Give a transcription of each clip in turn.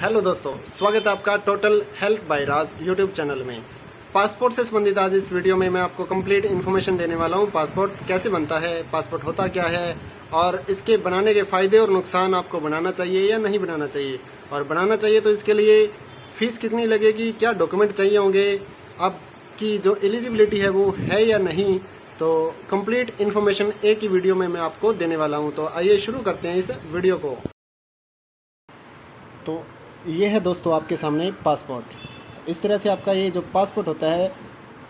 Hello दोस्तों, स्वागत है आपका टोटल हेल्थ बाय राज यूट्यूब चैनल में। पासपोर्ट से संबंधित आज इस वीडियो में मैं आपको कंप्लीट इन्फॉर्मेशन देने वाला हूं। पासपोर्ट कैसे बनता है, पासपोर्ट होता क्या है और इसके बनाने के फायदे और नुकसान, आपको बनाना चाहिए या नहीं बनाना चाहिए, और बनाना चाहिए तो इसके लिए फीस कितनी लगेगी, क्या डॉक्यूमेंट चाहिए होंगे, आपकी जो एलिजिबिलिटी है वो है या नहीं। तो कंप्लीट इन्फॉर्मेशन एक ही वीडियो में मैं आपको देने वाला हूँ। तो आइए शुरू करते हैं इस वीडियो को। तो ये है दोस्तों आपके सामने पासपोर्ट। इस तरह से आपका ये जो पासपोर्ट होता है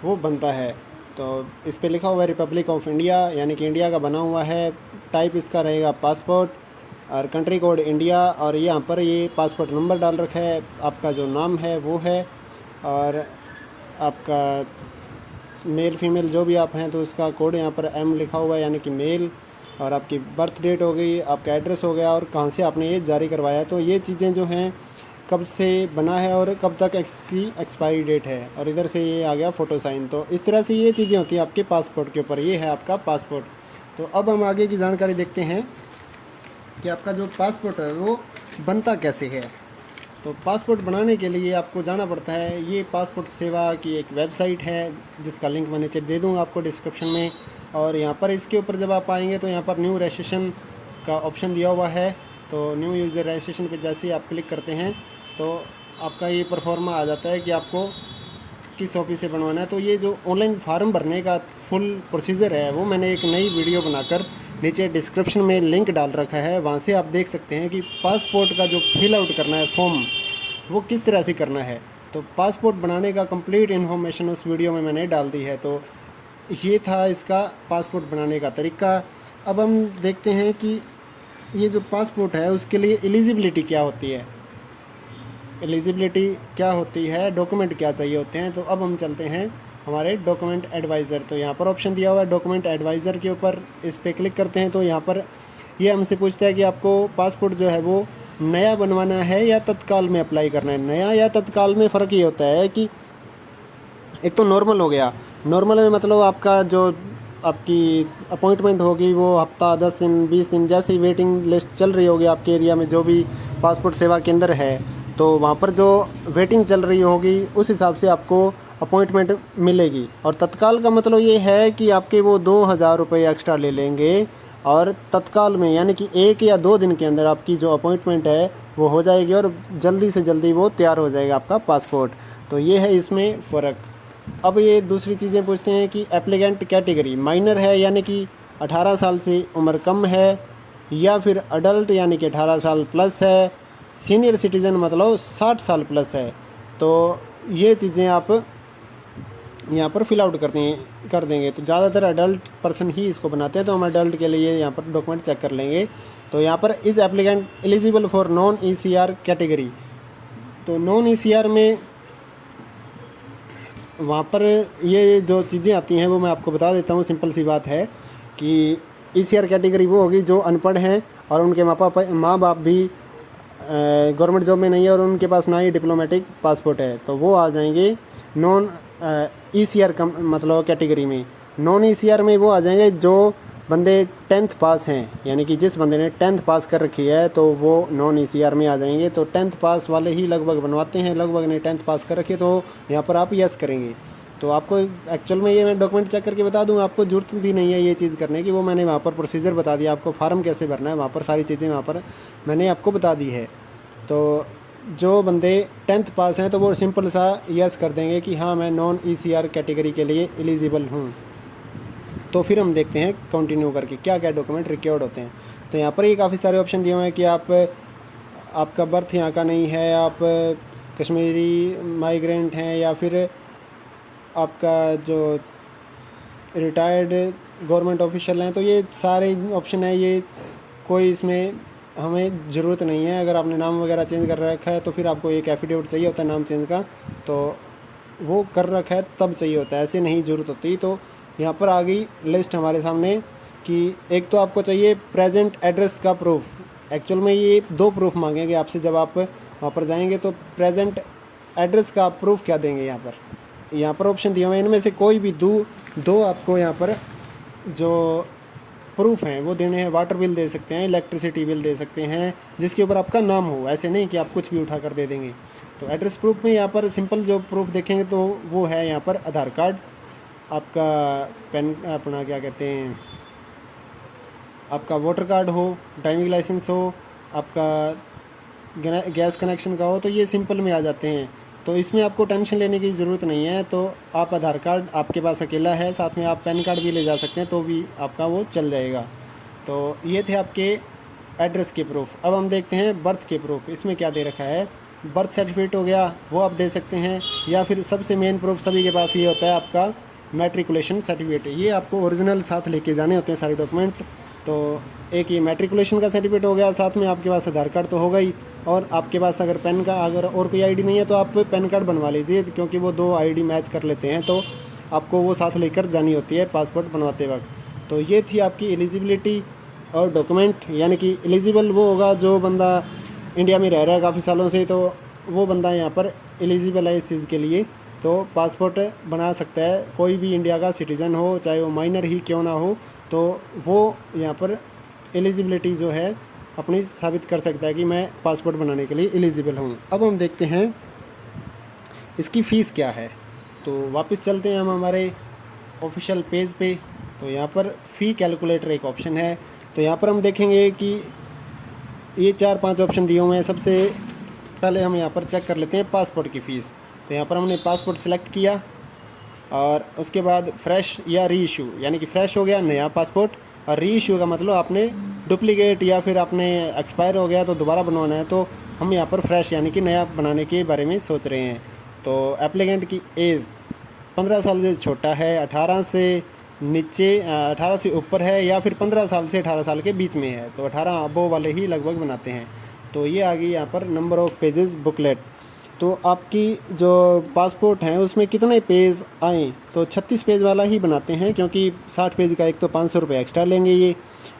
वो बनता है। तो इस पे लिखा हुआ है रिपब्लिक ऑफ इंडिया, यानी कि इंडिया का बना हुआ है। टाइप इसका रहेगा पासपोर्ट और कंट्री कोड इंडिया, और यहाँ पर ये पासपोर्ट नंबर डाल रखा है। आपका जो नाम है वो है, और आपका मेल फीमेल जो भी आप हैं तो उसका कोड यहाँ पर M लिखा हुआ है, यानी कि मेल, और आपकी बर्थ डेट हो गई, आपका एड्रेस हो गया, और कहाँ से आपने ये जारी करवाया। तो ये चीज़ें जो हैं कब से बना है और कब तक इसकी एक्सपायरी डेट है, और इधर से ये आ गया फ़ोटो साइन। तो इस तरह से ये चीज़ें होती हैं आपके पासपोर्ट के ऊपर। ये है आपका पासपोर्ट। तो अब हम आगे की जानकारी देखते हैं कि आपका जो पासपोर्ट है वो बनता कैसे है। तो पासपोर्ट बनाने के लिए आपको जाना पड़ता है, ये पासपोर्ट सेवा की एक वेबसाइट है जिसका लिंक मैं नीचे दे दूँगा आपको डिस्क्रिप्शन में। और यहाँ पर इसके ऊपर जब आप आएंगे तो यहाँ पर न्यू रजिस्ट्रेशन का ऑप्शन दिया हुआ है। तो न्यू यूज़र रजिस्ट्रेशन पे जैसे ही आप क्लिक करते हैं तो आपका ये परफॉर्मा आ जाता है कि आपको किस ऑफिस से बनवाना है। तो ये जो ऑनलाइन फार्म भरने का फुल प्रोसीजर है वो मैंने एक नई वीडियो बनाकर नीचे डिस्क्रिप्शन में लिंक डाल रखा है, वहाँ से आप देख सकते हैं कि पासपोर्ट का जो फिल आउट करना है फॉर्म वो किस तरह से करना है। तो पासपोर्ट बनाने का कंप्लीट इन्फॉर्मेशन उस वीडियो में मैंने डाल दी है। तो ये था इसका पासपोर्ट बनाने का तरीका। अब हम देखते हैं कि ये जो पासपोर्ट है उसके लिए एलिजिबिलिटी क्या होती है, एलिजिबिलिटी क्या होती है, डॉक्यूमेंट क्या चाहिए होते हैं। तो अब हम चलते हैं हमारे डॉक्यूमेंट एडवाइज़र। तो यहाँ पर ऑप्शन दिया हुआ है डॉक्यूमेंट एडवाइज़र के ऊपर, इस पर क्लिक करते हैं तो यहाँ पर ये हमसे पूछता है कि आपको पासपोर्ट जो है वो नया बनवाना है या तत्काल में अप्लाई करना है। नया या तत्काल में फ़र्क ये होता है कि एक तो नॉर्मल हो गया, नॉर्मल में मतलब आपका जो आपकी अपॉइंटमेंट होगी वो हफ्ता, 10 दिन, 20 दिन, जैसे ही वेटिंग लिस्ट चल रही होगी आपके एरिया में, जो भी पासपोर्ट सेवा केंद्र है तो वहाँ पर जो वेटिंग चल रही होगी उस हिसाब से आपको अपॉइंटमेंट मिलेगी। और तत्काल का मतलब ये है कि आपके वो 2000 रुपये एक्स्ट्रा ले लेंगे, और तत्काल में यानी कि 1 या 2 दिन के अंदर आपकी जो अपॉइंटमेंट है वो हो जाएगी और जल्दी से जल्दी वो तैयार हो जाएगा आपका पासपोर्ट। तो ये है इसमें फ़र्क। अब ये दूसरी चीज़ें पूछते हैं कि एप्लीकेंट कैटेगरी माइनर है, यानी कि 18 साल से उम्र कम है, या फिर अडल्ट यानी कि 18 साल प्लस है, सीनियर सिटीज़न मतलब 60 साल प्लस है। तो ये चीज़ें आप यहाँ पर फिल आउट कर देंगे। तो ज़्यादातर अडल्ट पर्सन ही इसको बनाते हैं, तो हम अडल्ट के लिए यहाँ पर डॉक्यूमेंट चेक कर लेंगे। तो यहाँ पर इस applicant eligible for non ECR category. तो नॉन ECR में वहाँ पर ये जो चीज़ें आती हैं वो मैं आपको बता देता हूँ। सिंपल सी बात है कि ECR कैटेगरी वो होगी जो अनपढ़ हैं और उनके माँ बाप भी गवर्नमेंट जॉब में नहीं है और उनके पास ना ही डिप्लोमेटिक पासपोर्ट है, तो वो आ जाएंगे नॉन ECR मतलब कैटेगरी में। नॉन ECR में वो आ जाएंगे जो बंदे 10th पास हैं, यानी कि जिस बंदे ने 10th पास कर रखी है तो वो नॉन ECR में आ जाएंगे। तो 10th पास वाले ही लगभग बनवाते हैं, लगभग ने 10th पास कर रखी है, तो यहाँ पर आप यस करेंगे। तो आपको एक्चुअल में ये मैं डॉक्यूमेंट चेक करके बता दूँ, आपको ज़रूरत भी नहीं है ये चीज़ करने की, वो मैंने वहाँ पर प्रोसीजर बता दिया, आपको फार्म कैसे भरना है वहाँ पर सारी चीज़ें वहाँ पर मैंने आपको बता दी है। तो जो बंदे 10th पास हैं तो वो सिंपल सा यस कर देंगे कि हाँ मैं नॉन ECR कैटेगरी के लिए एलिजिबल हूँ। तो फिर हम देखते हैं कंटिन्यू करके क्या क्या डॉक्यूमेंट रिक्वायर्ड होते हैं। तो यहाँ पर ये काफ़ी सारे ऑप्शन दिए हुए हैं कि आपका बर्थ यहाँ का नहीं है, आप कश्मीरी माइग्रेंट हैं, या फिर आपका जो रिटायर्ड गवर्नमेंट ऑफिशियल हैं। तो ये सारे ऑप्शन हैं, ये कोई इसमें हमें ज़रूरत नहीं है। अगर आपने नाम वगैरह चेंज कर रखा है तो फिर आपको एक एफिडेविट चाहिए होता है नाम चेंज का, तो वो कर रखा है तब चाहिए होता है, ऐसे नहीं ज़रूरत होती। तो यहाँ पर आ गई लिस्ट हमारे सामने कि एक तो आपको चाहिए प्रेजेंट एड्रेस का प्रूफ। एक्चुअल में ये 2 प्रूफ मांगेंगे आपसे जब आप वहाँ पर जाएंगे। तो प्रेजेंट एड्रेस का प्रूफ क्या देंगे, यहाँ पर ऑप्शन दिए हुए हैं, इनमें से कोई भी दो आपको यहाँ पर जो प्रूफ हैं वो देने हैं। वाटर बिल दे सकते हैं, इलेक्ट्रिसिटी बिल दे सकते हैं, जिसके ऊपर आपका नाम हो, ऐसे नहीं कि आप कुछ भी उठा कर दे देंगे। तो एड्रेस प्रूफ में यहाँ पर सिंपल जो प्रूफ देखेंगे तो वो है यहाँ पर आधार कार्ड, आपका पेन, अपना क्या कहते हैं, आपका वोटर कार्ड हो, ड्राइविंग लाइसेंस हो, आपका गैस कनेक्शन का हो, तो ये सिंपल में आ जाते हैं। तो इसमें आपको टेंशन लेने की ज़रूरत नहीं है। तो आप आधार कार्ड आपके पास अकेला है, साथ में आप पैन कार्ड भी ले जा सकते हैं, तो भी आपका वो चल जाएगा। तो ये थे आपके एड्रेस के प्रूफ। अब हम देखते हैं बर्थ के प्रूफ। इसमें क्या दे रखा है, बर्थ सर्टिफिकेट हो गया, वो आप दे सकते हैं, या फिर सबसे मेन प्रूफ सभी के पास ये होता है आपका मैट्रिकुलेशन सर्टिफिकेट। ये आपको ओरिजिनल साथ लेके जाने होते हैं सारे डॉक्यूमेंट। तो एक ये मैट्रिकुलेशन का सर्टिफिकेट हो गया, साथ में आपके पास आधार कार्ड तो होगा ही, और आपके पास अगर पेन का अगर और कोई आईडी नहीं है तो आप पैन कार्ड बनवा लीजिए, क्योंकि वो 2 आईडी मैच कर लेते हैं, तो आपको वो साथ लेकर जानी होती है पासपोर्ट बनवाते वक्त। तो ये थी आपकी एलिजिबिलिटी और डॉक्यूमेंट, यानी कि एलिजिबल वो होगा जो बंदा इंडिया में रह रहा है काफ़ी सालों से, तो वो बंदा यहाँ पर एलिजिबल है इस चीज़ के लिए, तो पासपोर्ट बना सकता है। कोई भी इंडिया का सिटीज़न हो, चाहे वो माइनर ही क्यों ना हो, तो वो यहाँ पर एलिजिबिलिटी जो है अपनी साबित कर सकता है कि मैं पासपोर्ट बनाने के लिए एलिजिबल हूँ। अब हम देखते हैं इसकी फ़ीस क्या है। तो वापस चलते हैं हम हमारे ऑफिशियल पेज पे। तो यहाँ पर फ़ी कैलकुलेटर एक ऑप्शन है। तो यहाँ पर हम देखेंगे कि ये 4-5 ऑप्शन दिए हुए हैं। सबसे पहले हम यहाँ पर चेक कर लेते हैं पासपोर्ट की फ़ीस। तो यहाँ पर हमने पासपोर्ट सेलेक्ट किया, और उसके बाद फ्रेश या री इशू, यानी कि फ्रेश हो गया नया पासपोर्ट, और री इशू का मतलब आपने डुप्लीकेट या फिर आपने एक्सपायर हो गया तो दोबारा बनवाना है। तो हम यहाँ पर फ्रेश यानी कि नया बनाने के बारे में सोच रहे हैं। तो एप्लीकेंट की एज 15 साल से छोटा है, 18 से नीचे, 18 से ऊपर है, या फिर 15 साल से 18 साल के बीच में है, तो 18 अबव वाले ही लगभग बनाते हैं। तो ये आ गई यहाँ पर नंबर ऑफ़ पेजेस बुकलेट। तो आपकी जो पासपोर्ट हैं उसमें कितने पेज आएँ, तो 36 पेज वाला ही बनाते हैं, क्योंकि 60 पेज का एक तो 500 रुपये एक्स्ट्रा लेंगे ये।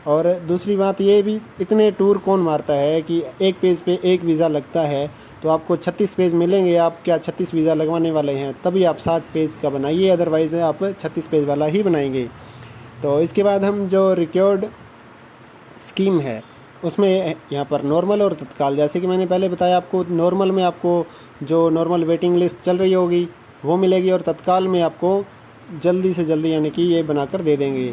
और दूसरी बात ये भी, इतने टूर कौन मारता है कि एक पेज पे एक वीज़ा लगता है, तो आपको 36 पेज मिलेंगे। आप क्या 36 वीज़ा लगवाने वाले हैं, तभी आप 60 पेज का बनाइए, अदरवाइज़ आप 36 पेज वाला ही बनाएंगे। तो इसके बाद हम जो रिक्योर्ड स्कीम है उसमें यहाँ पर नॉर्मल और तत्काल, जैसे कि मैंने पहले बताया आपको, नॉर्मल में आपको जो नॉर्मल वेटिंग लिस्ट चल रही होगी वो मिलेगी, और तत्काल में आपको जल्दी से जल्दी यानी कि ये बनाकर दे देंगे।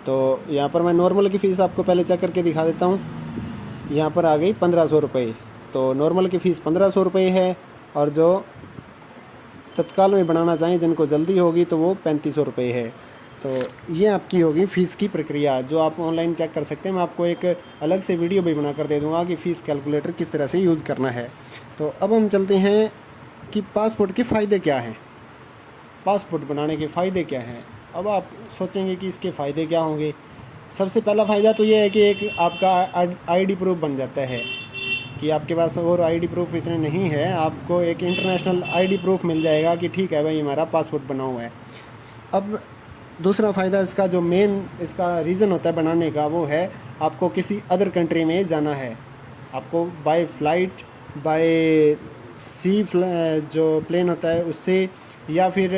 तो यहाँ पर मैं नॉर्मल की फ़ीस आपको पहले चेक करके दिखा देता हूँ। यहाँ पर आ गई 1500 रुपये। तो नॉर्मल की फ़ीस 1500 रुपये है, और जो तत्काल में बनाना चाहें जिनको जल्दी होगी तो वो 3500 रुपये है। तो ये आपकी होगी फ़ीस की प्रक्रिया, जो आप ऑनलाइन चेक कर सकते हैं। मैं आपको एक अलग से वीडियो भी बनाकर दे दूँगा कि फ़ीस कैलकुलेटर किस तरह से यूज़ करना है। तो अब हम चलते हैं कि पासपोर्ट के फ़ायदे क्या हैं, पासपोर्ट बनाने के फ़ायदे क्या हैं। अब आप सोचेंगे कि इसके फ़ायदे क्या होंगे। सबसे पहला फ़ायदा तो ये है कि एक आपका आईडी प्रूफ बन जाता है, कि आपके पास और आईडी प्रूफ इतने नहीं है, आपको एक इंटरनेशनल आईडी प्रूफ मिल जाएगा कि ठीक है भाई हमारा पासपोर्ट बना हुआ है। अब दूसरा फ़ायदा इसका जो मेन इसका रीज़न होता है बनाने का, वो है आपको किसी अदर कंट्री में जाना है, आपको बाय फ्लाइट, बाय सी जो प्लेन होता है उससे, या फिर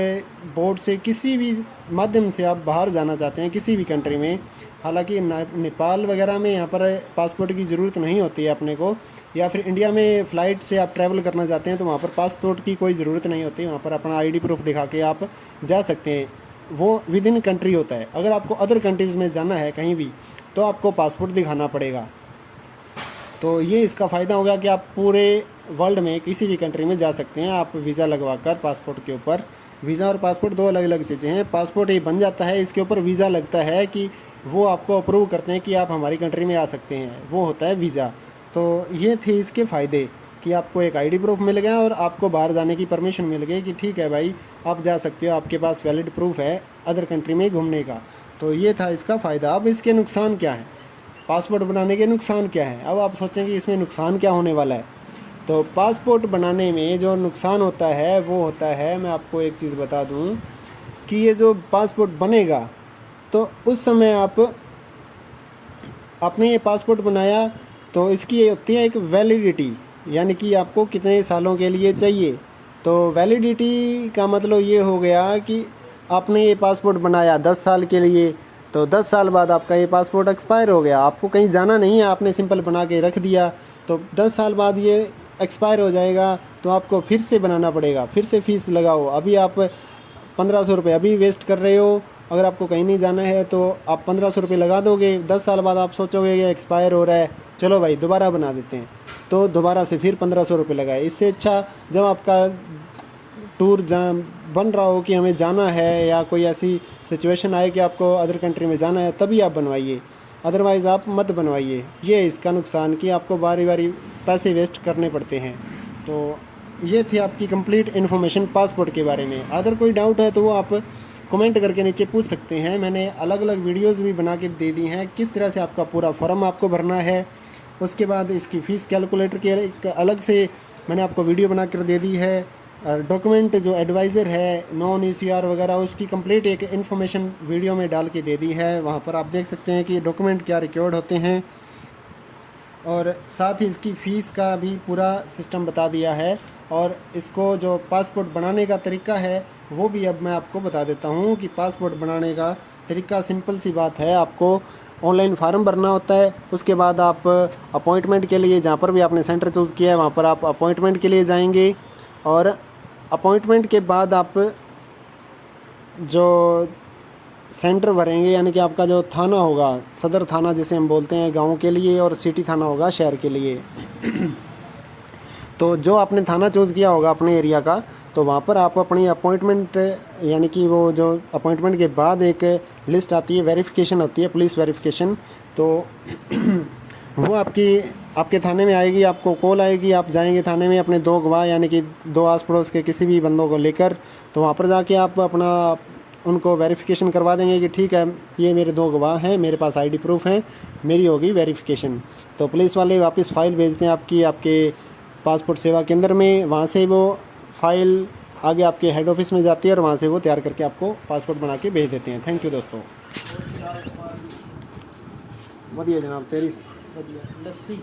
बोट से, किसी भी माध्यम से आप बाहर जाना चाहते हैं किसी भी कंट्री में। हालांकि नेपाल वगैरह में यहाँ पर पासपोर्ट की ज़रूरत नहीं होती है अपने को, या फिर इंडिया में फ़्लाइट से आप ट्रैवल करना चाहते हैं तो वहाँ पर पासपोर्ट की कोई ज़रूरत नहीं होती, वहाँ पर अपना आईडी प्रूफ दिखा के आप जा सकते हैं। वो विद इन कंट्री होता है। अगर आपको अदर कंट्रीज़ में जाना है कहीं भी तो आपको पासपोर्ट दिखाना पड़ेगा। तो ये इसका फ़ायदा होगा कि आप पूरे वर्ल्ड में किसी भी कंट्री में जा सकते हैं आप वीज़ा लगवा कर पासपोर्ट के ऊपर। वीज़ा और पासपोर्ट 2 अलग अलग चीज़ें हैं। पासपोर्ट ये बन जाता है, इसके ऊपर वीज़ा लगता है कि वो आपको अप्रूव करते हैं कि आप हमारी कंट्री में आ सकते हैं, वो होता है वीज़ा। तो ये थे इसके फ़ायदे कि आपको एक आईडी प्रूफ मिल गया और आपको बाहर जाने की परमिशन मिल गई कि ठीक है भाई आप जा सकते हो, आपके पास वैलिड प्रूफ है अदर कंट्री में घूमने का। तो ये था इसका फ़ायदा। अब इसके नुकसान क्या हैं, पासपोर्ट बनाने के नुकसान क्या हैं। अब आप सोचेंगे इसमें नुकसान क्या होने वाला है। तो पासपोर्ट बनाने में जो नुकसान होता है वो होता है, मैं आपको एक चीज़ बता दूं कि ये जो पासपोर्ट बनेगा तो उस समय आपने ये पासपोर्ट बनाया तो इसकी ये होती है एक वैलिडिटी, यानी कि आपको कितने सालों के लिए चाहिए। तो वैलिडिटी का मतलब ये हो गया कि आपने ये पासपोर्ट बनाया 10 साल के लिए, तो 10 साल बाद आपका ये पासपोर्ट एक्सपायर हो गया, आपको कहीं जाना नहीं है, आपने सिंपल बना के रख दिया, तो 10 साल बाद ये एक्सपायर हो जाएगा तो आपको फिर से बनाना पड़ेगा, फिर से फ़ीस लगाओ। अभी आप 1500 रुपये अभी वेस्ट कर रहे हो, अगर आपको कहीं नहीं जाना है तो आप 1500 रुपये लगा दोगे, 10 साल बाद आप सोचोगे कि एक्सपायर हो रहा है, चलो भाई दोबारा बना देते हैं, तो दोबारा से फिर 1500 रुपये लगाए। इससे अच्छा जब आपका टूर बन रहा हो कि हमें जाना है या कोई ऐसी सिचुएशन आए कि आपको अदर कंट्री में जाना है, तभी आप बनवाइए, अदरवाइज़ आप मत बनवाइए। ये है इसका नुकसान कि आपको बारी बारी पैसे वेस्ट करने पड़ते हैं। तो ये थी आपकी कंप्लीट इन्फॉर्मेशन पासपोर्ट के बारे में। अगर कोई डाउट है तो वो आप कमेंट करके नीचे पूछ सकते हैं। मैंने अलग अलग वीडियोस भी बना के दे दी हैं किस तरह से आपका पूरा फॉर्म आपको भरना है। उसके बाद इसकी फ़ीस कैलकुलेटर के एक अलग से मैंने आपको वीडियो बना कर दे दी है। डॉक्यूमेंट जो एडवाइज़र है नॉन ECR वगैरह उसकी कंप्लीट एक इन्फॉर्मेशन वीडियो में डाल के दे दी है। वहाँ पर आप देख सकते हैं कि डॉक्यूमेंट क्या रिकॉर्ड होते हैं, और साथ ही इसकी फ़ीस का भी पूरा सिस्टम बता दिया है। और इसको जो पासपोर्ट बनाने का तरीका है वो भी अब मैं आपको बता देता हूँ कि पासपोर्ट बनाने का तरीका सिंपल सी बात है। आपको ऑनलाइन फार्म भरना होता है, उसके बाद आप अपॉइंटमेंट के लिए जहाँ पर भी आपने सेंटर चूज़ किया है वहाँ पर आप अपॉइंटमेंट के लिए जाएंगे, और अपॉइंटमेंट के बाद आप जो सेंटर भरेंगे यानी कि आपका जो थाना होगा, सदर थाना जिसे हम बोलते हैं गांव के लिए, और सिटी थाना होगा शहर के लिए। तो जो आपने थाना चूज़ किया होगा अपने एरिया का, तो वहाँ पर आप अपनी अपॉइंटमेंट यानी कि वो जो अपॉइंटमेंट के बाद एक लिस्ट आती है, वेरिफिकेशन होती है, पुलिस वेरिफिकेशन, तो वो आपके थाने में आएगी, आपको कॉल आएगी, आप जाएंगे थाने में अपने 2 गवाह यानी कि 2 आस पड़ोस के किसी भी बंदों को लेकर, तो वहाँ पर जाके आप अपना उनको वेरिफिकेशन करवा देंगे कि ठीक है ये मेरे 2 गवाह हैं, मेरे पास ID प्रूफ है, मेरी होगी वेरिफिकेशन। तो पुलिस वाले वापस फ़ाइल भेजते हैं आपके पासपोर्ट सेवा केंद्र में, वहाँ से वो फ़ाइल आगे आपके हेड ऑफिस में जाती है और वहाँ से वो तैयार करके आपको पासपोर्ट बना के भेज देते हैं। थैंक यू दोस्तों। बढ़िया जनाब, तेरी बढ़िया लस्सी।